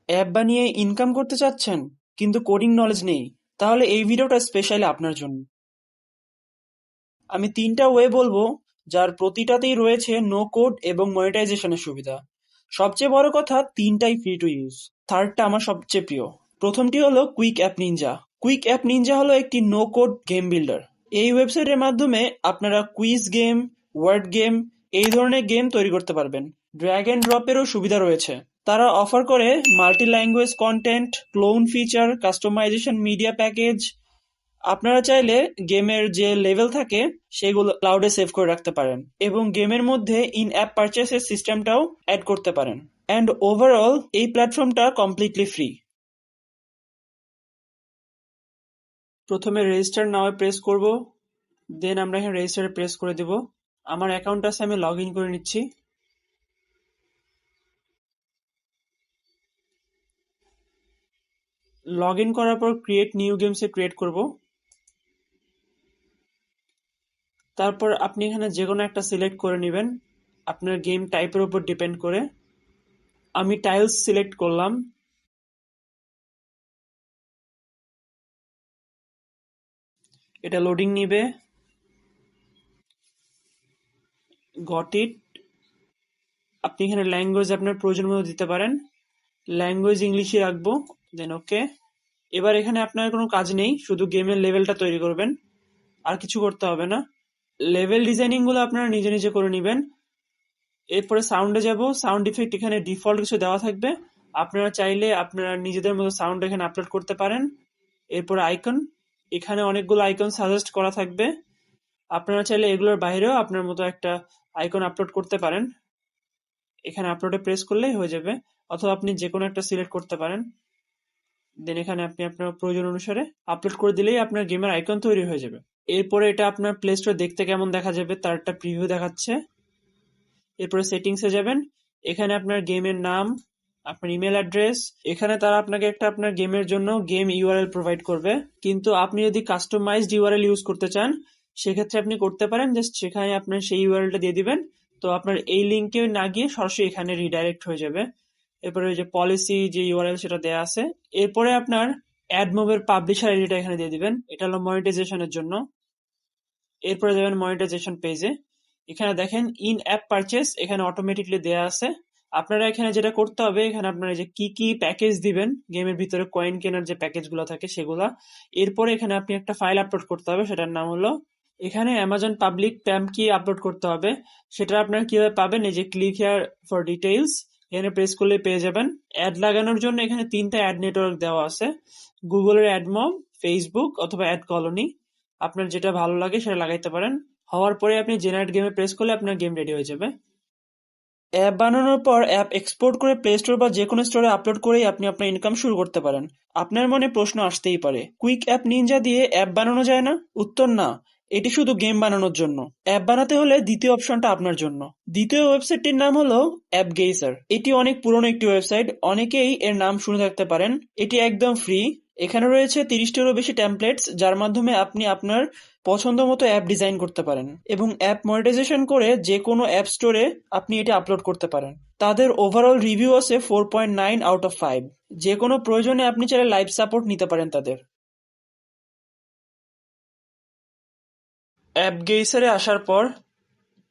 App বানিয়ে income করতে চাচ্ছেন কিন্তু কোডিং নলেজ নেই, তাহলে এই ভিডিওটা স্পেশালি আপনার জন্য। আমি 3টা ওয়ে বলবো, যার প্রতিটাতেই রয়েছে নো কোড এবং মনিটাইজেশনের সুবিধা। সবচেয়ে বড় কথা, 3টাই ফ্রি টু ইউজ। থার্ডটা আমার সবচেয়ে প্রিয়। প্রথমটি হলো quick app Ninja. Quick app Ninja হলো একটি নো কোড গেম বিল্ডার। এই ওয়েবসাইটের মাধ্যমে আপনারা কুইজ গেম, ওয়ার্ড গেম, এই ধরনের গেম তৈরি করতে পারবেন। ড্র্যাগ এন্ড ড্রপেরও সুবিধা রয়েছে। তারা অফার করে multi language content, clone feature, customisation media package. আপনারা চাইলে গেমের যে লেভেল থাকে সেগুলো ক্লাউডে সেভ করে রাখতে পারেন এবং গেমের মধ্যে ইন অ্যাপ পারচেসের সিস্টেমটাও অ্যাড করতে পারেন। অ্যান্ড ওভারঅল এই প্ল্যাটফর্মটা কমপ্লিটলি ফ্রি। প্রথমে রেজিস্টার নাও প্রেস করব, দেন আমরা এখানে রেজিস্টারে প্রেস করে দেব। আমার অ্যাকাউন্ট আছে, আমি লগ ইন করে নিচ্ছি। লগ ইন করার পর ক্রিয়েট নিউ গেমসে ক্রিয়েট করব। তারপর আপনি এখানে যে কোনো একটা সিলেক্ট করে নেবেন আপনার গেম টাইপের উপর ডিপেন্ড করে। আমি টাইলস সিলেক্ট করলাম। এটা লোডিং নিবে। Got it. আপনি এখানে ল্যাঙ্গুয়েজ আপনার প্রয়োজন মতো দিতে পারেন। ল্যাঙ্গুয়েজ ইংলিশে রাখবো, দেন ওকে। এবার এখানে আপনার কোনো কাজ নেই, শুধু গেমের লেভেলটা তৈরি করবেন, আর কিছু করতে হবে না। লেভেল ডিজাইনিং গুলো আপনারা নিজে নিজে করে নেবেন। এরপরে সাউন্ডে যাব। সাউন্ড ইফেক্ট এখানে ডিফল্ট কিছু দেওয়া থাকবে, আপনারা চাইলে আপনারা নিজেদের মতো সাউন্ড এখানে আপলোড করতে পারেন। এরপরে আইকন, এখানে অনেকগুলো আইকন সাজেস্ট করা থাকবে, আপনারা চাইলে এগুলোর বাইরেও আপনার মতো একটা আইকন আপলোড করতে পারেন। এখানে আপলোডে প্রেস করলেই হয়ে যাবে, অথবা আপনি যে কোনো একটা সিলেক্ট করতে পারেন। দেন এখানে আপনি আপনার প্রয়োজন অনুসারে আপলোড করে দিলেই আপনার গেমের আইকন তৈরি হয়ে যাবে। এরপরে এটা আপনার প্লে স্টোরে দেখতে কেমন দেখা যাবে তার একটা প্রিভিউ দেখাচ্ছে। এরপরে সেটিংসে যাবেন, এখানে আপনার গেমের নাম, আপনার ইমেল অ্যাড্রেস, এখানে তারা আপনাকে একটা আপনার গেমের জন্য গেম ইউআরএল প্রোভাইড করবে। কিন্তু আপনি যদি কাস্টমাইজড ইউআরএল ইউজ করতে চান সেক্ষেত্রে আপনি করতে পারেন, জাস্ট সেখানে আপনার সেই ইউআরএলটা দিয়ে দিবেন, তো আপনার এই লিঙ্কে না গিয়ে সরাসরি এখানে রিডাইরেক্ট হয়ে যাবে। এরপরে ওই যে পলিসি যে ইউআরএল সেটা দেয়া আছে। এরপরে আপনার অ্যাডমোবের পাবলিশার আইডিটা এখানে দিয়ে দিবেন, এটা হলো মনিটাইজেশনের জন্য। এরপরে যাবেন মনিটাইজেশন পেজে, এখানে দেখেন ইন অ্যাপ পারচেস এখানে অটোমেটিকলি দেয়া আছে। আপনারা এখানে যেটা করতে হবে, এখানে আপনারা যে কি কি প্যাকেজ দিবেন গেমের ভিতরে কয়েন কেনার যে প্যাকেজগুলো থাকে সেগুলা। এরপরে এখানে আপনি একটা ফাইল আপলোড করতে হবে, সেটার নাম হলো, এখানে অ্যামাজন পাবলিক প্যাম্প কি আপলোড করতে হবে। সেটা আপনারা কিভাবে পাবেন, এই যে ক্লিক হিয়ার ফর ডিটেইলস, এখানে প্রেস করলে পেয়ে যাবেন। অ্যাড লাগানোর জন্য এখানে 3টা অ্যাড নেটওয়ার্ক দেওয়া আছে, গুগলের অ্যাডমব, ফেসবুক অথবা অ্যাড কলোনি। আপনার যেটা ভালো লাগে সেটা লাগাইতে পারেন। হওয়ার পরে আপনি জেনারেট গেমে প্রেস করলে আপনার গেম রেডি হয়ে যাবে। অ্যাপ বানানোর পর অ্যাপ এক্সপোর্ট করে প্লে স্টোর বা যে কোনো স্টোরে আপলোড করেই আপনি আপনার ইনকাম শুরু করতে পারেন। আপনার মনে প্রশ্ন আসতেই পারে, কুইক অ্যাপ নিনজা দিয়ে অ্যাপ বানানো যায় না? উত্তর না, এটি শুধু গেম বানানোর জন্য। অ্যাপ বানাতে হলে দ্বিতীয় অপশনটা আপনার জন্য। দ্বিতীয় ওয়েবসাইটটির নাম হলো অ্যাপ গেইসার। এটি অনেক পুরনো একটি ওয়েবসাইট, অনেকেই এর নাম শুনে থাকতে পারেন। এটি একদম ফ্রি। এখানে রয়েছে 30টারও বেশি টেমপ্লেটস, যার মাধ্যমে আপনি আপনার পছন্দ মতো অ্যাপ ডিজাইন করতে পারেন এবং অ্যাপ মনিটাইজেশন করে যে কোনো অ্যাপ স্টোরে আপনি এটা আপলোড করতে পারেন। তাদের ওভারঅল রিভিউ আছে 4.9 আউট অফ 5। যে কোনো প্রয়োজনে আপনি চাইলে লাইভ সাপোর্ট নিতে পারেন তাদের। অ্যাপ গেইসারে আসার পর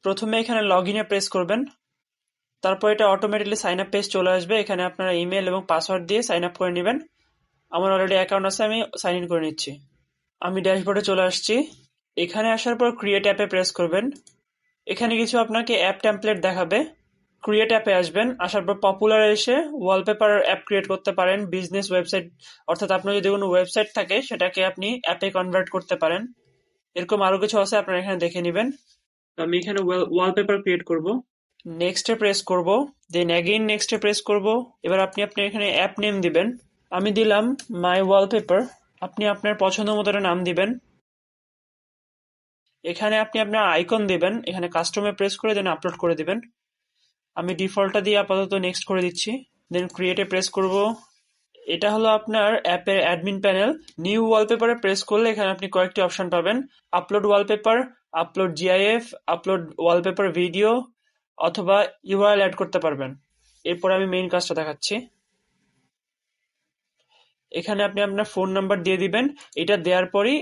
প্রথমে এখানে লগ ইনে প্রেস করবেন, তারপর এটা অটোমেটিকলি সাইন আপ পেজ চলে আসবে, এখানে আপনারা ইমেল এবং পাসওয়ার্ড দিয়ে সাইন আপ করে নেবেন। আমার অলরেডি অ্যাকাউন্ট আছে, আমি সাইন ইন করে নিচ্ছি। আমি ড্যাশবোর্ডে চলে আসছি। এখানে আসার পর ক্রিয়েট অ্যাপে প্রেস করবেন। এখানে কিছু আপনাকে অ্যাপ টেমপ্লেট দেখাবে। ক্রিয়েট অ্যাপে আসবেন, আসার পর পপুলার এসে ওয়ালপেপার অ্যাপ ক্রিয়েট করতে পারেন। বিজনেস ওয়েবসাইট, অর্থাৎ আপনার যদি কোনো ওয়েবসাইট থাকে সেটাকে আপনি অ্যাপে কনভার্ট করতে পারেন। এরকম আরো কিছু আছে, আপনারা এখানে দেখে নেবেন। আমি এখানে ওয়ালপেপার ক্রিয়েট করব, নেক্সটে প্রেস করব, দেন অ্যাগেইন নেক্সটে প্রেস করব। এবার আপনি এখানে অ্যাপ নেম দিবেন, আমি দিলাম মাই ওয়ালপেপার। আপনি আপনার পছন্দ মতো নাম দিবেন। এখানে আপনি আপনার আইকন দিবেন, এখানে কাস্টমে প্রেস করে দেন আপলোড করে দিবেন। আমি ডিফল্টটা দিয়ে আপাতত নেক্সট করে দিচ্ছি, দেন ক্রিয়েটে প্রেস করব। এটা হলো আপনার অ্যাপের অ্যাডমিন প্যানেল। নিউ ওয়ালপেপারে প্রেস করলে এখানে আপনি কয়েকটি অপশন পাবেন, upload wallpaper, upload GIF, upload wallpaper video, অথবা ইউআরএল অ্যাড করতে পারবেন। এরপর আমি মেইন কাজটা দেখাচ্ছি। এখানে আপনি আপনার ফোন নাম্বার দিয়ে দিবেন। এটা দেওয়ার পরই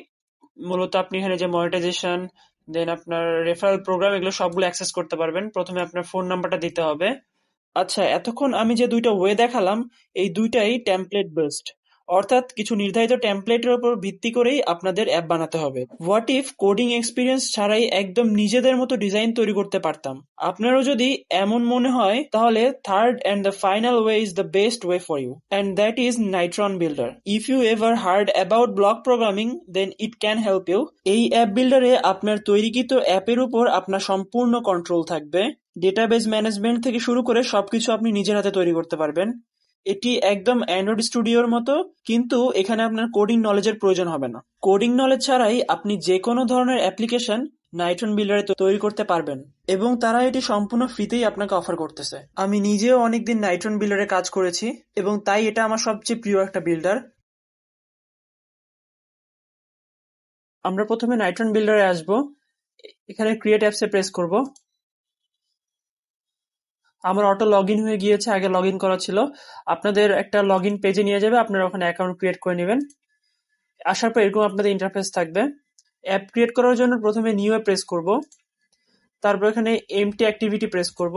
মূলত আপনি এখানে যে মনিটাইজেশন, দেন আপনার রেফারেল প্রোগ্রাম, এগুলো সবগুলো অ্যাক্সেস করতে পারবেন। প্রথমে আপনার ফোন নাম্বারটা দিতে হবে। আচ্ছা, এতক্ষণ আমি যে দুইটা ওয়ে দেখালাম, এই দুইটাই টেমপ্লেট বেসড, অর্থাৎ কিছু নির্ধারিত টেমপ্লেটের উপর ভিত্তি করেই আপনাদের অ্যাপ বানাতে হবে। হোয়াট ইফ কোডিং এক্সপিরিয়েন্স ছাড়াই একদম নিজেদের মতো ডিজাইন তৈরি করতে পারতাম? আপনারও যদি এমন মনে হয়, তাহলে third and the final way is the best way for you, and that is Niotron builder. If you ever heard about block programming, then it can help you. এই অ্যাপ বিল্ডারে আপনার তৈরিকৃত অ্যাপের উপর আপনার সম্পূর্ণ কন্ট্রোল থাকবে। ডেটাবেজ ম্যানেজমেন্ট থেকে শুরু করে সবকিছু আপনি নিজের হাতে তৈরি করতে পারবেন। এটি একদম অ্যান্ড্রয়েড স্টুডিওর মতো, কিন্তু এখানে আপনার কোডিং নলেজের প্রয়োজন হবে না। কোডিং নলেজ ছাড়াই আপনি যে কোনো ধরনের অ্যাপ্লিকেশন নাইট্রন বিল্ডারে তৈরি করতে পারবেন, এবং তারা এটি সম্পূর্ণ ফ্রিতেই আপনাকে অফার করতেছে। আমি নিজেও অনেকদিন নাইট্রন বিল্ডারে কাজ করেছি, এবং তাই এটা আমার সবচেয়ে প্রিয় একটা বিল্ডার। আমরা প্রথমে নাইট্রন বিল্ডারে আসবো। এখানে ক্রিয়েট অ্যাপসে প্রেস করব। আমার অটো লগ ইন হয়ে গিয়েছে, আগে লগ ইন করা ছিল। আপনাদের একটা লগ ইন পেজে নিয়ে যাবে, আপনারা ওখানে অ্যাকাউন্ট ক্রিয়েট করে নেবেন। আসার পর এরকম আপনাদের ইন্টারফেস থাকবে। অ্যাপ ক্রিয়েট করার জন্য প্রথমে নিউ এ প্রেস করব, তারপর এখানে এমটি অ্যাক্টিভিটি প্রেস করব,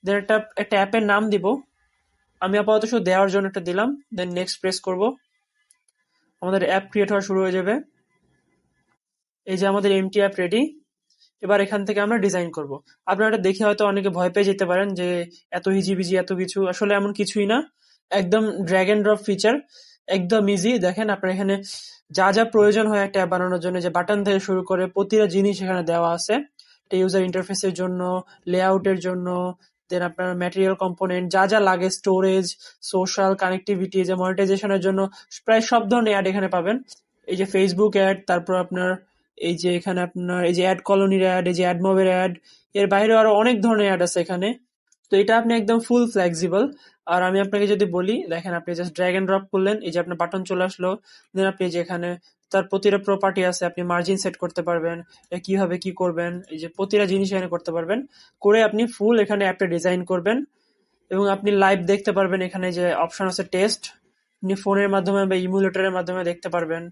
দেন একটা অ্যাপের নাম দিব। আমি আপাতত শুধু দেওয়ার জন্য একটা দিলাম, দেন নেক্সট প্রেস করব। আমাদের অ্যাপ ক্রিয়েট হওয়া শুরু হয়ে যাবে। এই যে আমাদের এমটি অ্যাপ রেডি। এবার এখান থেকে আমরা ডিজাইন করব। আপনারা এটা দেখে হয়তো অনেকে ভয় পেয়ে যেতে পারেন যে এত হিজিবিজি এত কিছু, আসলে এমন কিছুই না। একদম ড্র্যাগ এন্ড ড্রপ ফিচার, একদম ইজি। দেখেন আপনার এখানে যা যা প্রয়োজন হয় একটা অ্যাপ বানানোর জন্য, যে বাটন থেকে শুরু করে প্রতিটা জিনিস এখানে দেওয়া আছে। এটা ইউজার ইন্টারফেসের জন্য, লেআউটের জন্য, দেন আপনার ম্যাটেরিয়াল কম্পোনেন্ট যা যা লাগে, স্টোরেজ, সোশ্যাল কানেক্টিভিটি, যে মনিটাইজেশনের জন্য প্রায় সব ধরনের অ্যাড এখানে পাবেন। এই যে ফেসবুক অ্যাড, তারপর আপনার এই যে এখানে আপনার এই যে অ্যাড কলোনির অ্যাড, এই যে অ্যাড মবের অ্যাড, এর বাইরে আরো অনেক ধরনের অ্যাড আছে এখানে। তো এটা আপনি একদম ফুল ফ্লেক্সিবল। আর আমি আপনাকে যদি বলি, দেখেন আপনি জাস্ট ড্র্যাগ এন্ড ড্রপ করলেন, এই যে আপনার বাটন চলে আসলো। দেন আপনি যে এখানে তার প্রতিটা প্রপার্টি আছে, আপনি মার্জিন সেট করতে পারবেন, কিভাবে কি করবেন, এই যে প্রতিটা জিনিস এখানে করতে পারবেন। করে আপনি ফুল এখানে অ্যাপটা ডিজাইন করবেন, এবং আপনি লাইভ দেখতে পারবেন। এখানে যে অপশন আছে টেস্ট, আপনি ফোনের মাধ্যমে বা ইমুলেটরের মাধ্যমে দেখতে পারবেন।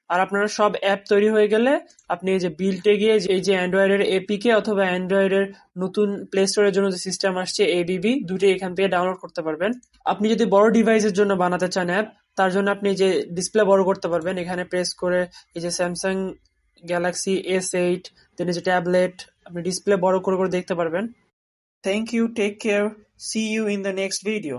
আর আপনার সব অ্যাপ তৈরি হয়ে গেলে আপনি এই যে বিল্টে গিয়ে এই যে অ্যান্ড্রয়েডের এপিকে অথবা অ্যান্ড্রয়েডের নতুন প্লে স্টোরের জন্য যে সিস্টেম আসছে এবিবি, দুটো এখান থেকে ডাউনলোড করতে পারবেন। আপনি যদি বড় ডিভাইসের জন্য বানাতে চান অ্যাপ, তার জন্য আপনি যে ডিসপ্লে বড় করতে পারবেন, এখানে প্রেস করে এই যে স্যামসাং গ্যালাক্সি S8, দেন এই যে ট্যাবলেট, আপনি ডিসপ্লে বড় করে করে দেখতে পারবেন। Thank you, take care, see you in the next video.